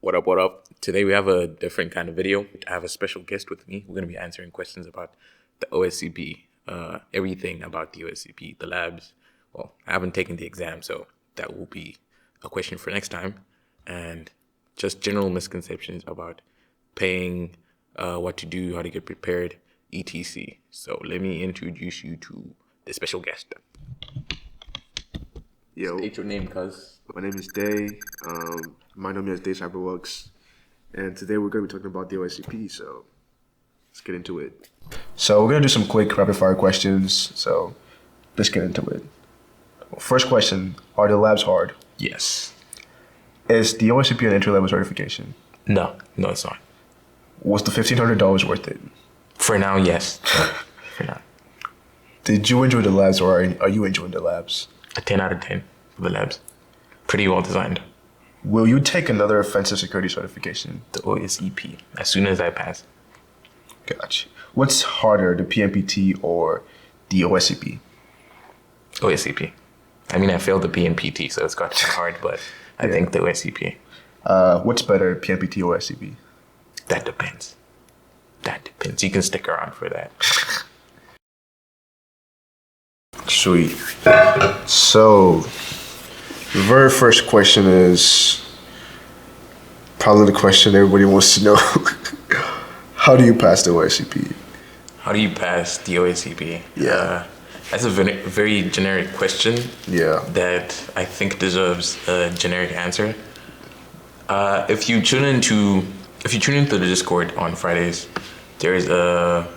What up, what up? Today we have a different kind of video. I have a special guest with me. We're going to be answering questions about the OSCP, everything about the OSCP, the labs. Well, I haven't taken the exam, so that will be a question for next time. And just general misconceptions about paying, what to do, how to get prepared, etc. So let me introduce you to the special guest. Yo, State your name, cuz. my name is Day. My name is Day Cyberworks, and today we're going to be talking about the OSCP. So let's get into it. So we're going to do some quick rapid fire questions. So let's get into it. First question: are the labs hard? Yes. Is the OSCP an entry level certification? No, it's not. Was the $1,500 worth it? For now, yes. For now. Did you enjoy the labs, or are you enjoying the labs? A 10 out of 10 for the labs. Pretty well designed. Will you take another offensive security certification? The OSCP, as soon as I pass. Gotcha. What's harder, the PMPT or the OSCP? OSCP. I mean, I failed the PNPT, so it's got hard, but I think the OSCP. What's better, PMPT or OSCP? That depends. You can stick around for that. Sweet. So, the very first question is probably the question everybody wants to know. How do you pass the OSCP? How do you pass the OSCP? Yeah. That's a very generic question. Yeah. That I think deserves a generic answer. If you tune into the Discord on Fridays, there is a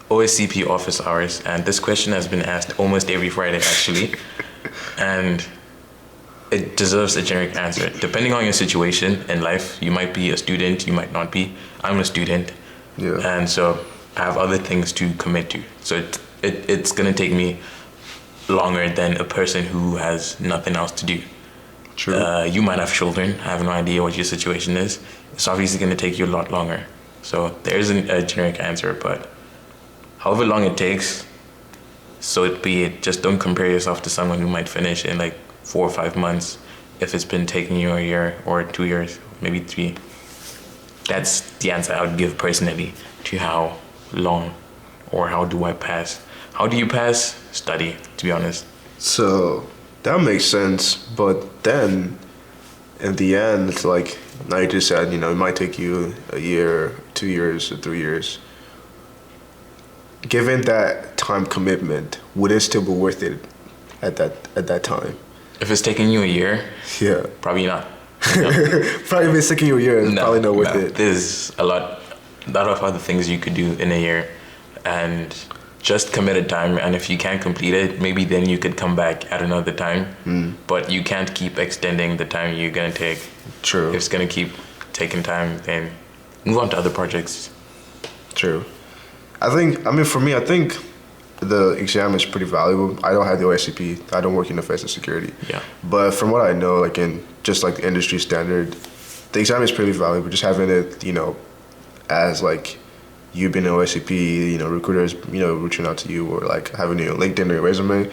OSCP office hours, and this question has been asked almost every Friday actually, and it deserves a generic answer. Depending on your situation in life, you might be a student, you might not be. I'm a student, and so I have other things to commit to. So it's gonna take me longer than a person who has nothing else to do. True. You might have children. I have no idea what your situation is. It's obviously gonna take you a lot longer. So there isn't a generic answer, but however long it takes, so it be it. Just don't compare yourself to someone who might finish in like 4 or 5 months if it's been taking you a year or 2 years, maybe 3. That's the answer I would give personally to how long or how do I pass. How do you pass? Study, to be honest. So, that makes sense, but then in the end, it's like, now you just said, it might take you a year, 2 years, or 3 years. Given that time commitment, would it still be worth it at that time? If it's taking you a year, Yeah. probably not. Probably if it's taking you a year, it's probably not worth it. There's a lot of other things you could do in a year, and just commit a time. And if you can't complete it, maybe then you could come back at another time. But you can't keep extending the time you're gonna take. True. If it's gonna keep taking time, then move on to other projects. True. For me, I think the exam is pretty valuable. I don't have the OSCP. I don't work in offensive security. Yeah. But from what I know, like in just like the industry standard, the exam is pretty valuable. Just having it, as like you've been an OSCP, recruiters, reaching out to you, or like having your LinkedIn or your resume.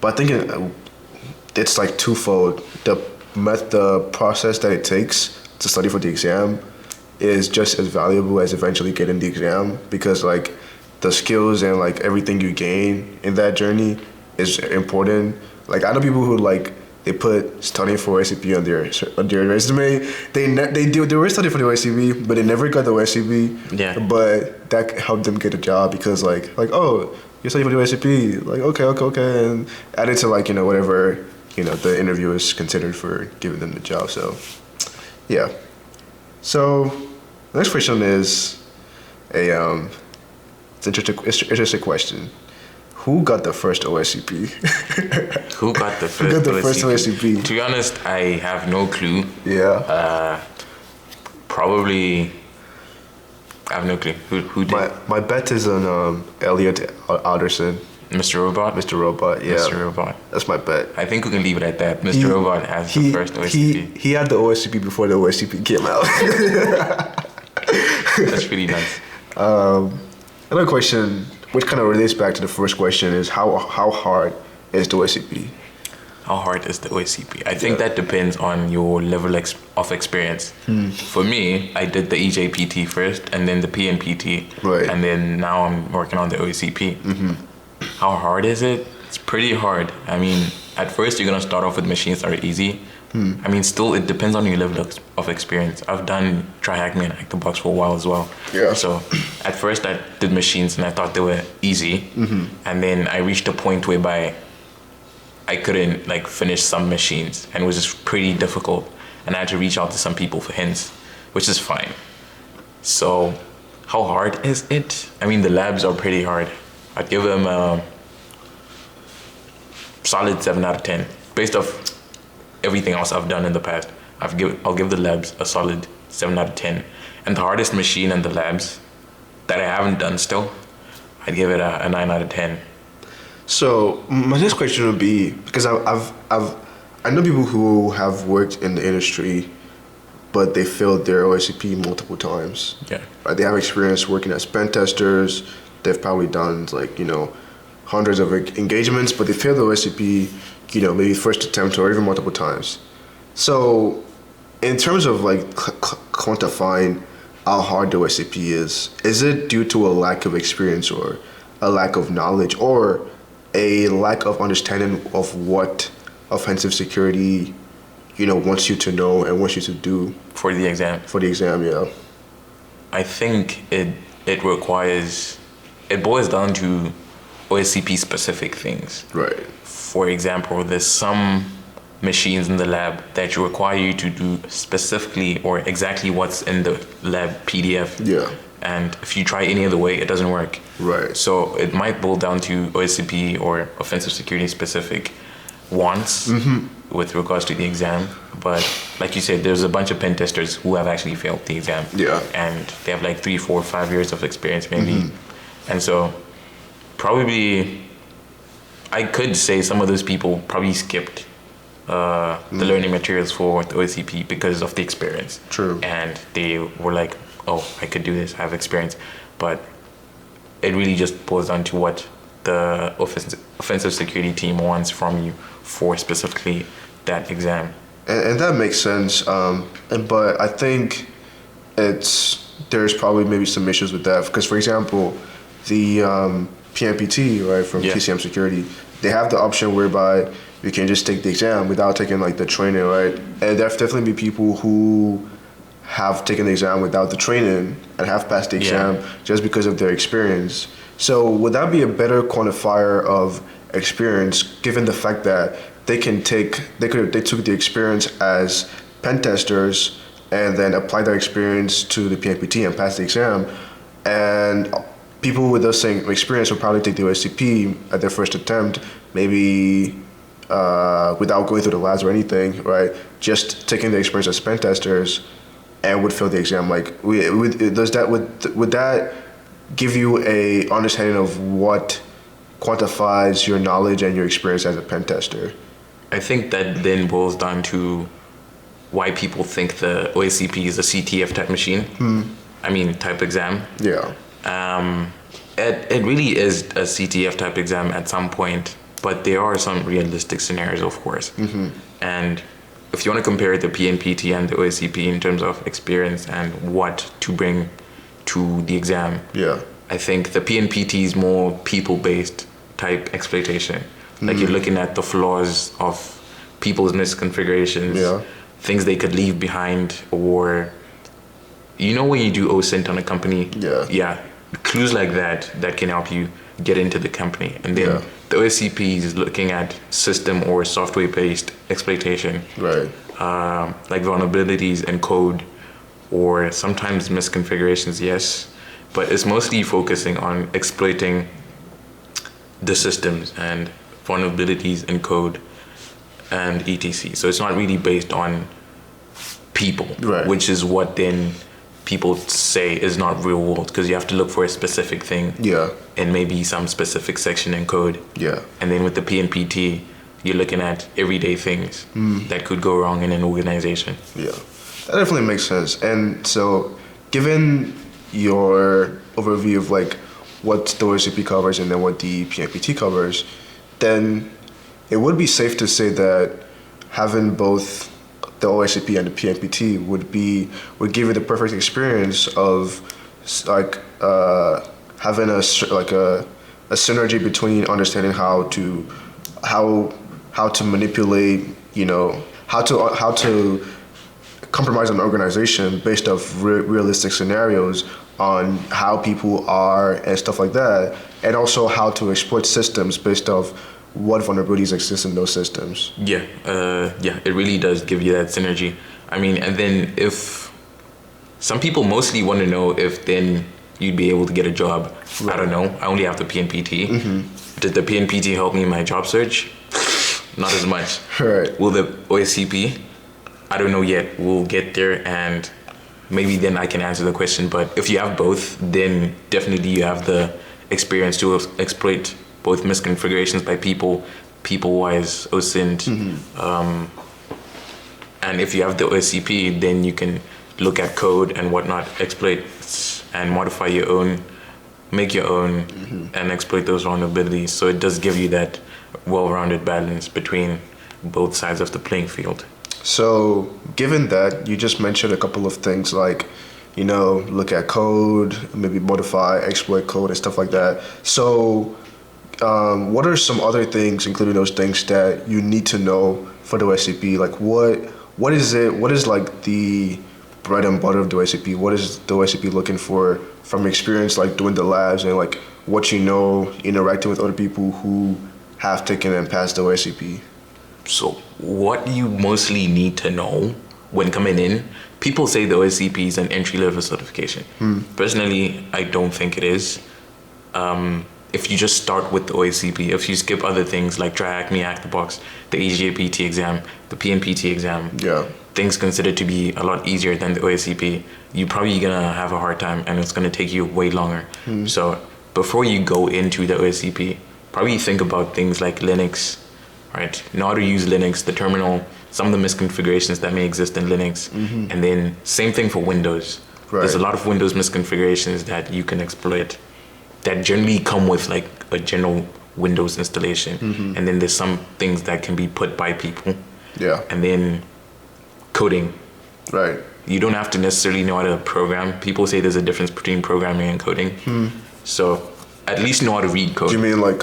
But I think it's like twofold. The process that it takes to study for the exam is just as valuable as eventually getting the exam, because like the skills and like everything you gain in that journey is important. Like I know people who like they put studying for OSCP on their resume. They were studying for the OSCP, but they never got the OSCP. Yeah. But that helped them get a job because like oh, you're studying for the OSCP. Like okay, and added to like whatever the interview is considered for giving them the job. So yeah. So the next question is it's interesting question. Who got the first OSCP? Who got the first OSCP? To be honest, I have no clue. Yeah. Probably, I have no clue. Who did? My bet is on Elliot Alderson. Mr. Robot? Mr. Robot, yeah. Mr. Robot. That's my bet. I think we can leave it at that. Mr. Robot has the first OSCP. He had the OSCP before the OSCP came out. That's really nice. Another question, which kind of relates back to the first question, is how hard is the OSCP? how hard is the OSCP? I think that depends on your level of experience. For me, I did the EJPT first, and then the PNPT, Right. and then now I'm working on the OSCP. How hard is it? It's pretty hard. I mean, at first you're gonna start off with machines that are easy. I mean, still it depends on your level of experience. I've done TriHack Me and Hack the Box for a while as well. Yeah. So at first I did machines and I thought they were easy, and then I reached a point whereby I couldn't like finish some machines, and it was just pretty difficult. And I had to reach out to some people for hints, which is fine. So, how hard is it? I mean, the labs are pretty hard. I'd give them a solid 7 out of 10, based off everything else I've done in the past. I'll give the labs a solid 7 out of 10. And the hardest machine in the labs that I haven't done still, I'd give it a 9 out of 10. So my next question would be, because I know people who have worked in the industry, but they failed their OSCP multiple times. Yeah. Right? They have experience working as pen testers. They've probably done like, you know, hundreds of engagements, but they failed the OSCP, you know, maybe first attempt or even multiple times. So in terms of like quantifying how hard the OSCP is it due to a lack of experience or a lack of knowledge or a lack of understanding of what offensive security, you know, wants you to know and wants you to do For the exam, for the exam? Yeah. I think it boils down to OSCP specific things. Right. For example, there's some machines in the lab that require you to do specifically or exactly what's in the lab PDF. Yeah. And if you try any other way, it doesn't work. Right. So it might boil down to OSCP or offensive security specific wants with regards to the exam. But like you said, there's a bunch of pen testers who have actually failed the exam. Yeah. And they have like 3, 4, 5 years of experience maybe. And so probably I could say some of those people probably skipped the learning materials for the OSCP because of the experience. True. And they were like, oh, I could do this, I have experience. But it really just boils down to what the offensive security team wants from you for specifically that exam. And that makes sense. But I think there's probably maybe some issues with that. Because, for example, the PNPT, right, from TCM Security, they have the option whereby you can just take the exam without taking like the training, right? And there'll definitely be people who have taken the exam without the training and have passed the exam just because of their experience. So would that be a better quantifier of experience, given the fact that they took the experience as pen testers and then applied that experience to the PNPT and passed the exam, and people with those same experience will probably take the OSCP at their first attempt, maybe without going through the labs or anything, right? Just taking the experience as pen testers and would fail the exam. Like, would that give you a understanding of what quantifies your knowledge and your experience as a pen tester? I think that then boils down to why people think the OSCP is a CTF type machine. I mean, type exam. Yeah. It really is a CTF type exam at some point, but there are some realistic scenarios, of course. And if you want to compare the PNPT and the OSCP in terms of experience and what to bring to the exam, I think the PNPT is more people-based type exploitation. Like you're looking at the flaws of people's misconfigurations, things they could leave behind, or you know when you do OSINT on a company, clues like that can help you get into the company. And then the OSCP is looking at system or software-based exploitation, right? Like vulnerabilities in code, or sometimes misconfigurations, yes, but it's mostly focusing on exploiting the systems and vulnerabilities in code and etc. So it's not really based on people, which is what then people say is not real world, because you have to look for a specific thing in maybe some specific section in code. And then with the PNPT, you're looking at everyday things that could go wrong in an organization. That definitely makes sense. And so, given your overview of like what the OSCP covers and then what the PNPT covers, then it would be safe to say that having both the OSCP and the PNPT would give you the perfect experience of like having a synergy between understanding how to manipulate, you know, how to compromise an organization based off realistic scenarios on how people are and stuff like that, and also how to exploit systems based off what vulnerabilities exist in those systems. Yeah, it really does give you that synergy. I mean, and then if some people mostly want to know if then you'd be able to get a job. Right. I don't know. I only have the PNPT. Mm-hmm. Did the PNPT help me in my job search? Not as much. Right. Will the OSCP? I don't know yet. We'll get there, and maybe then I can answer the question. But if you have both, then definitely you have the experience to exploit both misconfigurations by people-wise, OSINT. Mm-hmm. And if you have the OSCP, then you can look at code and whatnot, exploit and modify your own, make your own, mm-hmm. and exploit those vulnerabilities. So it does give you that well-rounded balance between both sides of the playing field. So given that, you just mentioned a couple of things like, you know, look at code, maybe modify, exploit code and stuff like that. So what are some other things, including those things, that you need to know for the OSCP? Like what is it? What is like the bread and butter of the OSCP? What is the OSCP looking for from experience, like doing the labs and like what you know, interacting with other people who have taken and passed the OSCP? So what you mostly need to know when coming in, people say the OSCP is an entry-level certification. Personally, I don't think it is. If you just start with the OSCP, if you skip other things like Try Hack Me, Hack the Box, the AJPT exam, the PNPT exam, things considered to be a lot easier than the OSCP, you're probably gonna have a hard time and it's gonna take you way longer. So before you go into the OSCP, probably think about things like Linux, right? Know how to use Linux, the terminal, some of the misconfigurations that may exist in Linux, and then same thing for Windows. Right. There's a lot of Windows misconfigurations that you can exploit that generally come with like a general Windows installation, and then there's some things that can be put by people. Yeah. And then coding. Right. You don't have to necessarily know how to program. People say there's a difference between programming and coding. So at least know how to read code. Do you mean like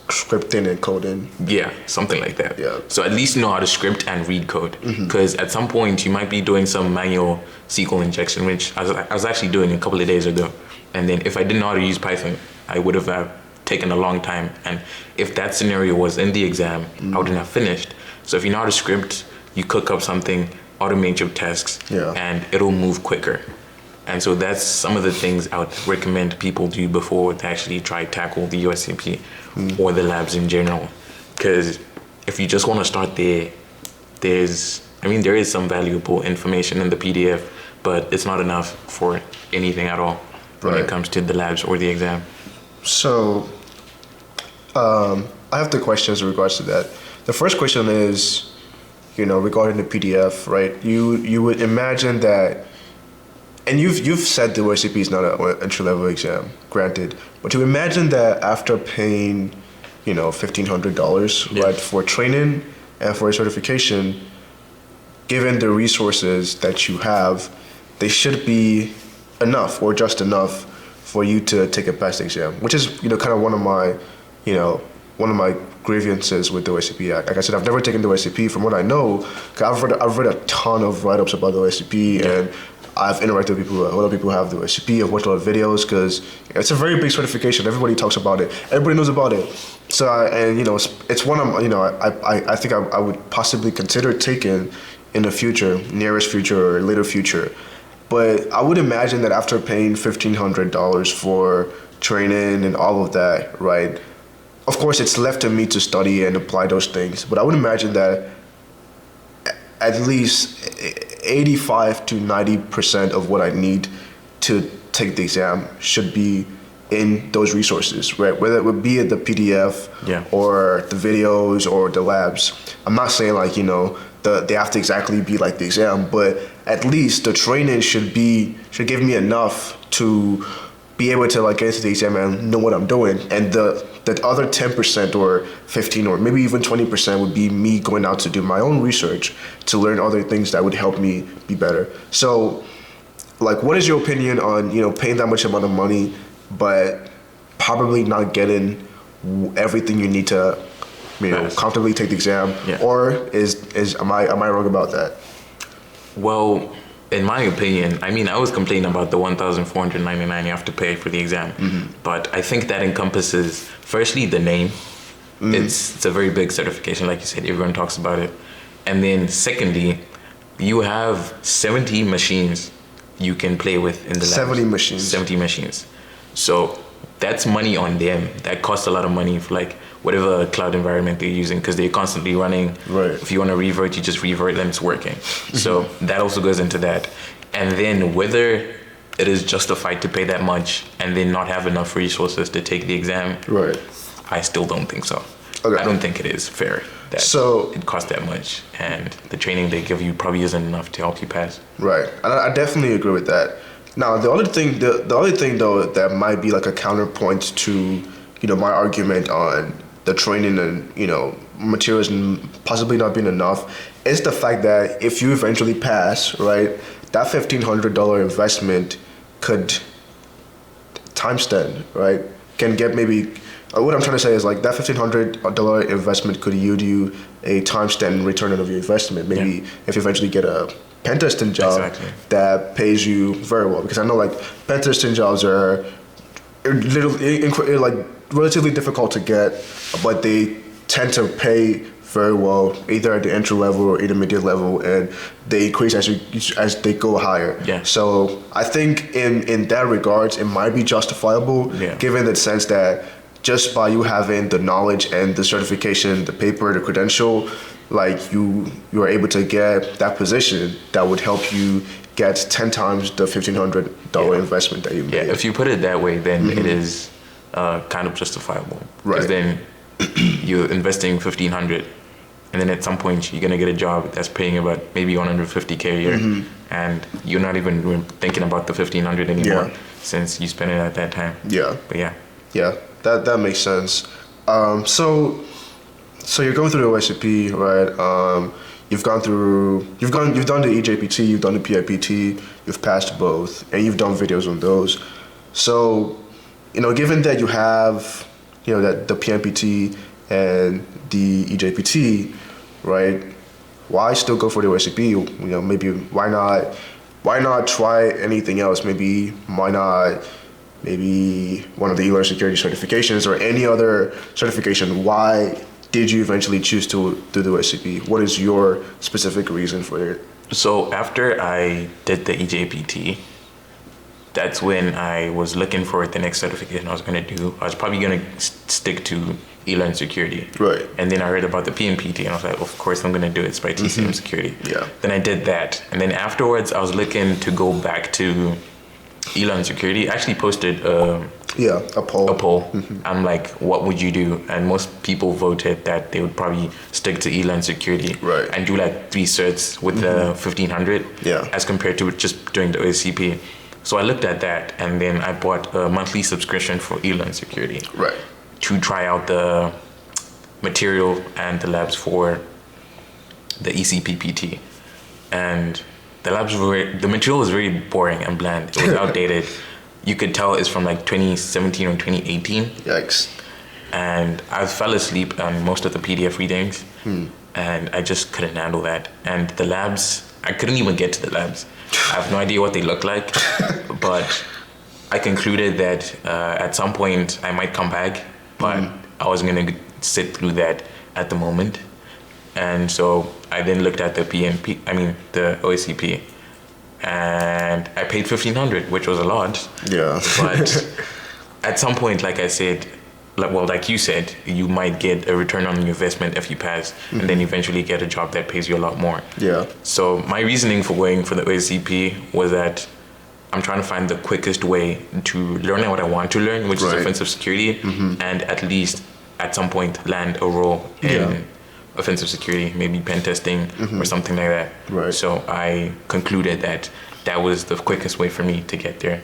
scripting and coding? Yeah, something like that. Yeah. So at least know how to script and read code, because at some point you might be doing some manual SQL injection, which I was actually doing a couple of days ago. And then if I didn't know how to use Python, I would have taken a long time. And if that scenario was in the exam, I wouldn't have finished. So if you know how to script, you cook up something, automate your tasks, and it'll move quicker. And so that's some of the things I would recommend people do before they actually try to tackle the USCP or the labs in general. Because if you just want to start there, there is some valuable information in the PDF, but it's not enough for anything at all when it comes to the labs or the exam. So I have the questions in regards to that. The first question is, regarding the PDF, right? You would imagine that, and you've said the OSCP is not an entry-level exam, granted, but you imagine that after paying, $1,500, right, for training and for a certification, given the resources that you have, they should be enough or just enough for you to take a pass exam, which is, kind of one of my grievances with the OSCP. Like I said, I've never taken the OSCP. From what I know, I've read a ton of write-ups about the OSCP, and I've interacted with people. A lot of people have the OSCP. I've watched a lot of videos because it's a very big certification. Everybody talks about it. Everybody knows about it. So, it's one of I think I would possibly consider taking in the future, nearest future or later future. But I would imagine that after paying $1,500 for training and all of that, right? Of course, it's left to me to study and apply those things. But I would imagine that at least 85 to 90% of what I need to take the exam should be in those resources, right? Whether it would be the PDF or the videos or the labs. I'm not saying like, they have to exactly be like the exam, but at least the training should give me enough to be able to like get into the exam and know what I'm doing. And the the other 10% or 15 or maybe even 20% would be me going out to do my own research to learn other things that would help me be better. So, like, what is your opinion on, paying that much amount of money, but probably not getting everything you need to, comfortably take the exam? Yeah. Or am I wrong about that? Well, in my opinion, I mean, I was complaining about the $1,499 you have to pay for the exam, but I think that encompasses, firstly, the name. It's a very big certification, like you said, everyone talks about it. And then secondly, you have 70 machines you can play with in the lab. 70 machines. 70 machines. So that's money on them. That costs a lot of money for like whatever cloud environment they're using, because they're constantly running. Right. If you want to revert, you just revert and it's working. So that also goes into that. And then whether it is justified to pay that much and then not have enough resources to take the exam, Right. I still don't think so. Okay. I don't think it is fair that it costs that much, and the training they give you probably isn't enough to help you pass. Right. I definitely agree with that. Now, the other thing though that might be like a counterpoint to, my argument on the training and, materials possibly not being enough is the fact that if you eventually pass, right, that $1,500 investment could times 10, right, can get maybe, what I'm trying to say is like that $1,500 investment could yield you a times 10 return on your investment. Maybe if you eventually get a pen testing job that pays you very well, because I know like pen testing jobs are like relatively difficult to get, but they tend to pay very well, either at the entry level or intermediate level, and they increase as they go higher. Yeah. So I think in that regards, it might be justifiable, given the sense that just by you having the knowledge and the certification, the paper, the credential, like you are able to get that position that would help you get 10 times the $1,500 investment that you made. Yeah, if you put it that way, then it is kind of justifiable. Right. Because then you're investing $1,500, and then at some point you're gonna get a job that's paying about maybe $150K a year, and you're not even thinking about the $1,500 anymore since you spent it at that time. Yeah. But yeah. Yeah, that makes sense. So you're going through the OSCP, right? You've done the EJPT, you've done the PIPT, you've passed both, and you've done videos on those. So, given that you have, that the PMPT and the EJPT, right? Why still go for the OSCP? Maybe why not try anything else? Maybe why not? Maybe one of the e-learning security certifications or any other certification. Why did you eventually choose to do the OSCP? What is your specific reason for it? So after I did the EJPT, that's when I was looking for the next certification I was going to do. I was probably going to stick to e-learning security. Right. And then I heard about the PMPT, and I was like, of course I'm going to do it. It's by TCM Security. Yeah. Then I did that. And then afterwards, I was looking to go back to e-learning security. I actually posted a poll. I'm like, what would you do? And most people voted that they would probably stick to e-learning security, right, and do like 3 certs with the 1,500, as compared to just doing the OSCP. So I looked at that, and then I bought a monthly subscription for e-learning security, right, to try out the material and the labs for the ECPPT. And the material was very boring and bland. It was outdated. You could tell it's from like 2017 or 2018. Yikes. And I fell asleep on most of the PDF readings, and I just couldn't handle that. And the labs, I couldn't even get to the labs. I have no idea what they look like, but I concluded that at some point I might come back, but I wasn't going to sit through that at the moment. And so I then looked at the the OSCP, and I paid $1,500, which was a lot. Yeah. But at some point, like I said, like you said, you might get a return on your investment if you pass, and then eventually get a job that pays you a lot more. Yeah. So my reasoning for going for the OSCP was that I'm trying to find the quickest way to learn what I want to learn, which is offensive security, and at least at some point land a role in offensive security, maybe pen testing or something like that. Right. So I concluded that that was the quickest way for me to get there.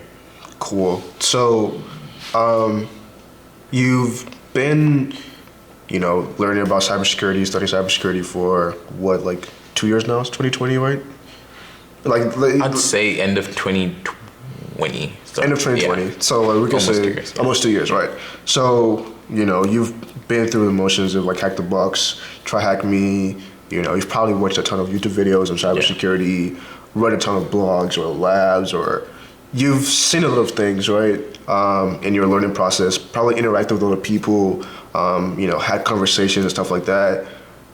Cool. So, you've been, learning about cybersecurity, studying cybersecurity for what, like 2 years now? It's 2020, right? I'd say end of 2020. So, end of 2020. yeah. So like, we can Almost say 2 years, yeah. almost 2 years, right? So you've been through the motions of like Hack the Box, Try Hack Me. You've probably watched a ton of YouTube videos on cybersecurity, read a ton of blogs or labs, or you've seen a lot of things, right? In your learning process, probably interacted with other people, had conversations and stuff like that.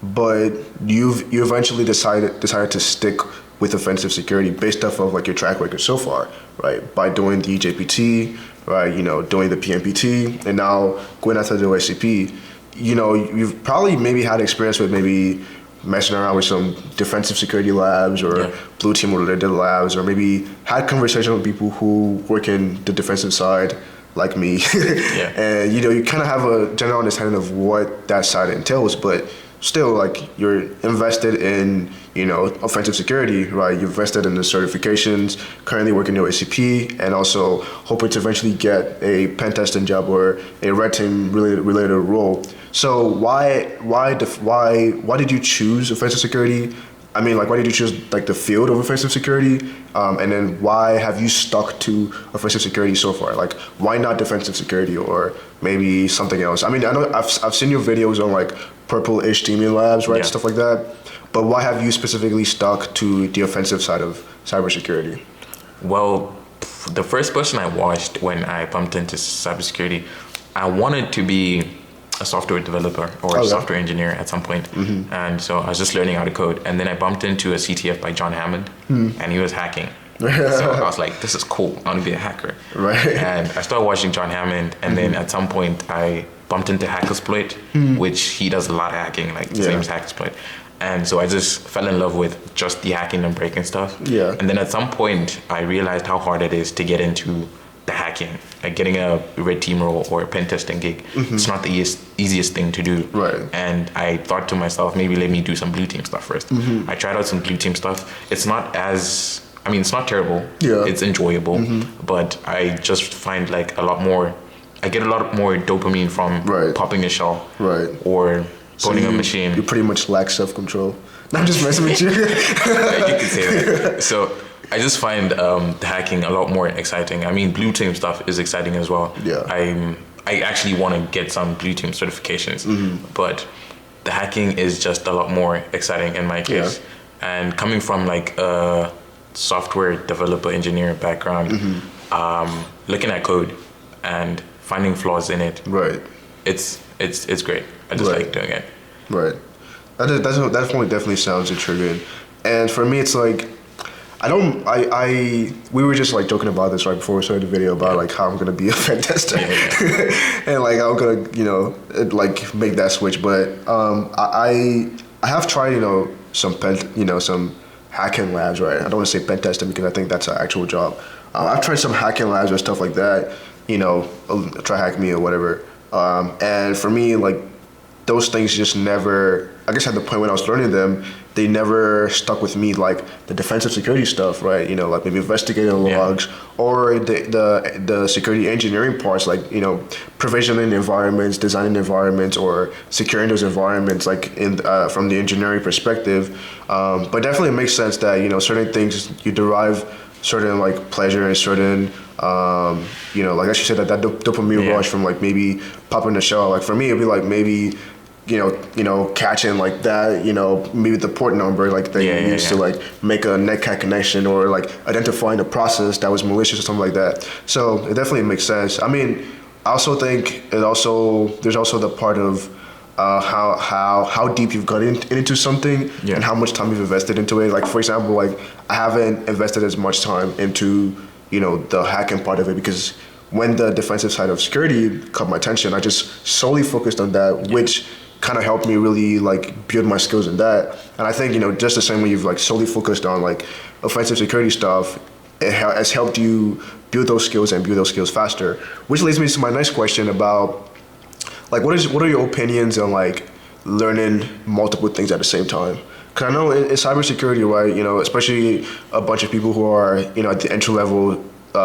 But you eventually decided to stick with offensive security based off of like your track record so far, right? By doing the EJPT, right? Doing the PMPT, and now going after the OSCP. You've probably maybe had experience with maybe messing around with some defensive security labs or blue team related labs, or maybe had conversations with people who work in the defensive side like me. Yeah. And you kind of have a general understanding of what that side entails, but still, like, you're invested in offensive security, right? You're invested in the certifications, currently working your ACP, and also hoping to eventually get a pen testing job or a red team related role. So why did you choose offensive security? I mean, like, why did you choose like the field of offensive security? And then why have you stuck to offensive security so far? Like, why not defensive security or maybe something else? I mean, I know I've seen your videos on like Purple HTML Labs, right? Yeah. Stuff like that. But why have you specifically stuck to the offensive side of cybersecurity? Well, the first person I watched when I bumped into cybersecurity, I wanted to be a software developer or a software engineer at some point. Mm-hmm. And so I was just learning how to code. And then I bumped into a CTF by John Hammond, and he was hacking. So I was like, this is cool. I want to be a hacker. Right. And I started watching John Hammond, and then at some point I bumped into Hackersploit, which he does a lot of hacking, like his name is Hackersploit. And so I just fell in love with just the hacking and breaking stuff. Yeah. And then at some point I realized how hard it is to get into the hacking, like getting a red team role or a pen testing gig. It's not the easiest thing to do. Right. And I thought to myself, maybe let me do some blue team stuff first. I tried out some blue team stuff. It's not terrible. Yeah. It's enjoyable, but I just find like I get a lot more dopamine from popping a shell. Right. Or phoning a you, machine. You pretty much lack self-control. No, I'm just messing with you. Yeah, you can say that. So I just find the hacking a lot more exciting. I mean, blue team stuff is exciting as well. Yeah. I actually want to get some blue team certifications, but the hacking is just a lot more exciting in my case. Yeah. And coming from like a software developer engineer background, looking at code and finding flaws in it, Right. it's great. I just like doing it. Right. That point definitely sounds intriguing. And for me, it's like, we were just like joking about this right before we started the video about like how I'm going to be a pen tester. And like, I'm going to, like make that switch. But I have tried, some hacking labs, right? I don't want to say pen testing because I think that's an actual job. I've tried some hacking labs or stuff like that, Try Hack Me or whatever. And for me, like, those things just never, I guess at the point when I was learning them, they never stuck with me, like the defensive security stuff, right? Like maybe investigating logs or the security engineering parts, like, provisioning environments, designing environments, or securing those environments, like in from the engineering perspective. But definitely it makes sense that, certain things you derive certain like pleasure and certain, like as you said, that dopamine rush from like maybe popping the shell. Like for me, it'd be like maybe, catching like that, maybe the port number, like they used to like make a netcat connection, or like identifying a process that was malicious or something like that. So it definitely makes sense. I mean, I also think there's also the part of how deep you've got into something and how much time you've invested into it. Like for example, like I haven't invested as much time into the hacking part of it, because when the defensive side of security caught my attention, I just solely focused on that, which kind of helped me really like build my skills in that. And I think just the same way you've like solely focused on like offensive security stuff, it has helped you build those skills and build those skills faster. Which leads me to my next question about like what are your opinions on like learning multiple things at the same time? Because I know in cybersecurity, right, especially a bunch of people who are at the entry level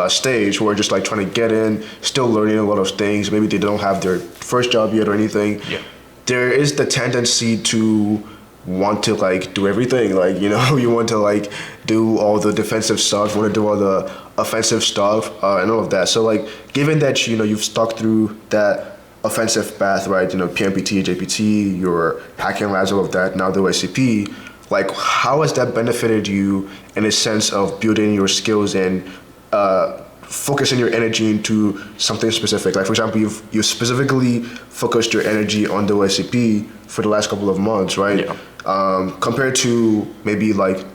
stage who are just like trying to get in, still learning a lot of things. Maybe they don't have their first job yet or anything. Yeah. There is the tendency to want to like do everything. Like, you know, you want to like do all the defensive stuff, want to do all the offensive stuff, and all of that. So like, given that, you know, you've stuck through that offensive path, right? You know, PMPT, JPT, your hacking labs, all of that, now the OSCP, like how has that benefited you in a sense of building your skills and focusing your energy into something specific? Like for example, you specifically focused your energy on the OSCP for the last couple of months, right? Yeah. Compared to maybe like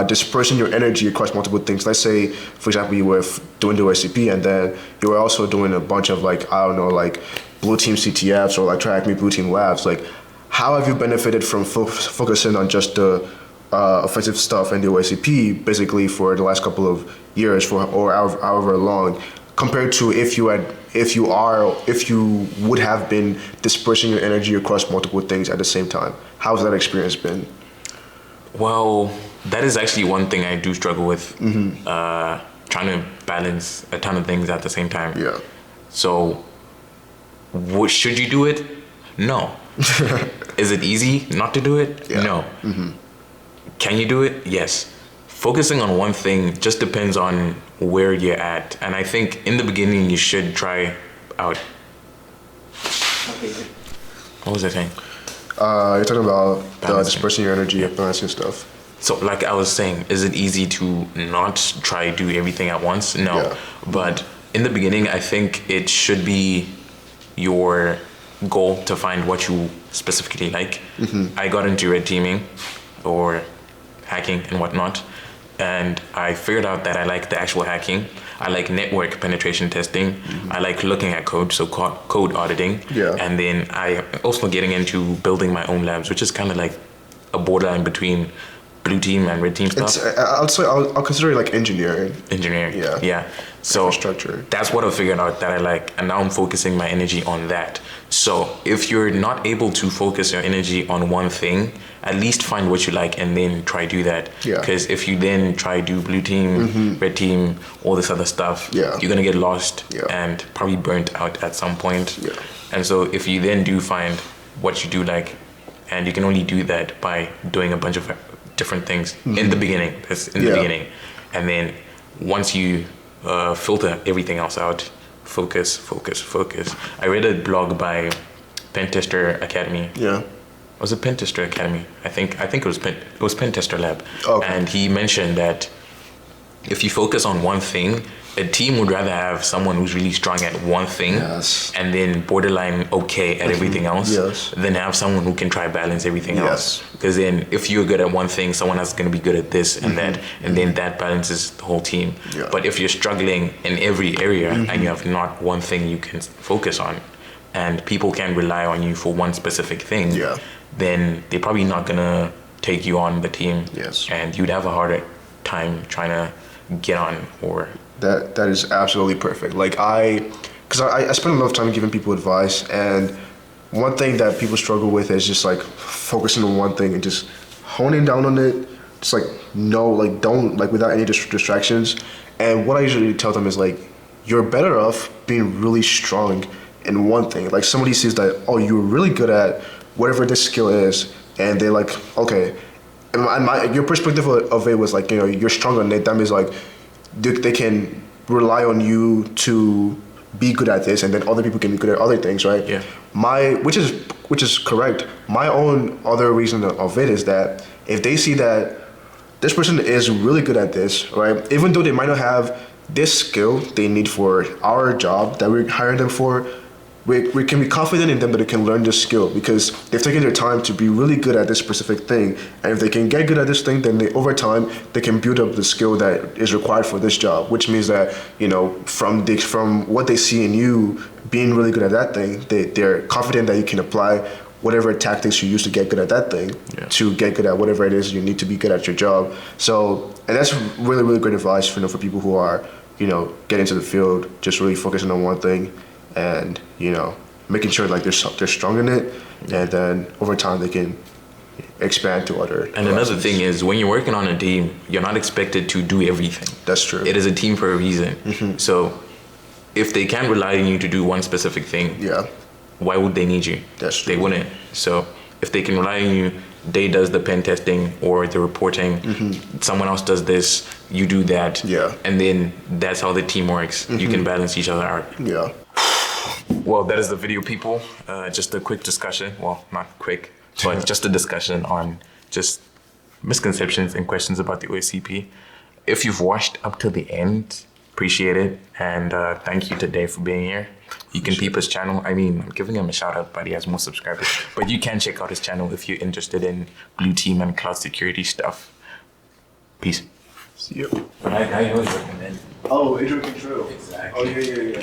dispersing your energy across multiple things. Let's say, for example, you were doing the OSCP and then you were also doing a bunch of like, I don't know, like blue team CTFs or like Track Me Blue Team Labs. Like, how have you benefited from focusing on just the offensive stuff and the OSCP basically for the last couple of years or however long, compared to if you would have been dispersing your energy across multiple things at the same time? How's that experience been? Well, that is actually one thing I do struggle with. Trying to balance a ton of things at the same time. Yeah. So, should you do it? No. Is it easy not to do it? Yeah. No. Can you do it? Yes. Focusing on one thing just depends on where you're at. And I think in the beginning, you should try out. What was I saying? You're talking about Balancing. dispersing your energy and balancing stuff. So like I was saying, is it easy to not try do everything at once? No. Yeah. But in the beginning, I think it should be your goal to find what you specifically like. I got into red teaming or hacking and whatnot, and I figured out that I like the actual hacking. I like network penetration testing. I like looking at code, so code auditing. Yeah. And then I also getting into building my own labs, which is kind of like a borderline between blue team and red team stuff. I'll consider it like engineering. Engineering. Yeah. Yeah. So Infrastructure. that's what I figured out that I like, and now I'm focusing my energy on that. So if you're not able to focus your energy on one thing, at least find what you like and then try do that. Yeah. Because if you then try do blue team, red team, all this other stuff, Yeah. you're gonna get lost Yeah. and probably burnt out at some point. Yeah. And so if you then do find what you do like, and you can only do that by doing a bunch of different things in the beginning. That's in the Yeah. beginning, and then once you filter everything else out, focus. I read a blog by Pentester Academy. Yeah. Was it Pentester Academy? I think it was Pentester Lab. Okay. And he mentioned that if you focus on one thing, a team would rather have someone who's really strong at one thing Yes. and then borderline okay at everything else Yes. than have someone who can try balance everything Yes. else. Because then if you're good at one thing, someone else is going to be good at this and that, and then that balances the whole team. Yeah. But if you're struggling in every area and you have not one thing you can focus on, and people can rely on you for one specific thing, Yeah. then they're probably not going to take you on the team. Yes. And you'd have a harder time trying to get on or... That is absolutely perfect. Like because I spend a lot of time giving people advice, and one thing that people struggle with is just like focusing on one thing and just honing down on it. Just like don't like without any distractions. And what I usually tell them is like, you're better off being really strong in one thing. Like somebody sees that, oh, you're really good at whatever this skill is, and they're like, okay. And your perspective of it was like, you know, you're strong on it. That means like they can rely on you to be good at this, and then other people can be good at other things, right? Yeah. Which is correct. My own other reason of it is that if they see that this person is really good at this, right? Even though they might not have this skill they need for our job that we're hiring them for, we can be confident in them that they can learn this skill because they've taken their time to be really good at this specific thing. And if they can get good at this thing, then over time, they can build up the skill that is required for this job, which means that, you know, from what they see in you being really good at that thing, they're confident that you can apply whatever tactics you use to get good at that thing to get good at whatever it is you need to be good at your job. So, and that's really, really great advice for people who are, you know, getting into the field, just really focusing on one thing. And, you know, making sure like they're strong in it, and then over time they can expand to other. And another horizons. thing is, when you're working on a team, you're not expected to do everything. That's true. It is a team for a reason. So if they can't rely on you to do one specific thing, Yeah, why would they need you? That's true. They wouldn't. So if they can rely on you, Day does the pen testing or the reporting, someone else does this, you do that. Yeah. And then that's how the team works. You can balance each other out. yeah. Well, that is the video, people. Just a quick discussion. Well, not quick, but just a discussion on just misconceptions and questions about the OSCP. If you've watched up to the end, appreciate it. And thank you to Dave for being here. You can peep his channel. I mean, I'm giving him a shout out, but he has more subscribers. But you can check out his channel if you're interested in blue team and cloud security stuff. Peace. See you. I always recommend. Oh, intro control. Exactly. Oh, yeah.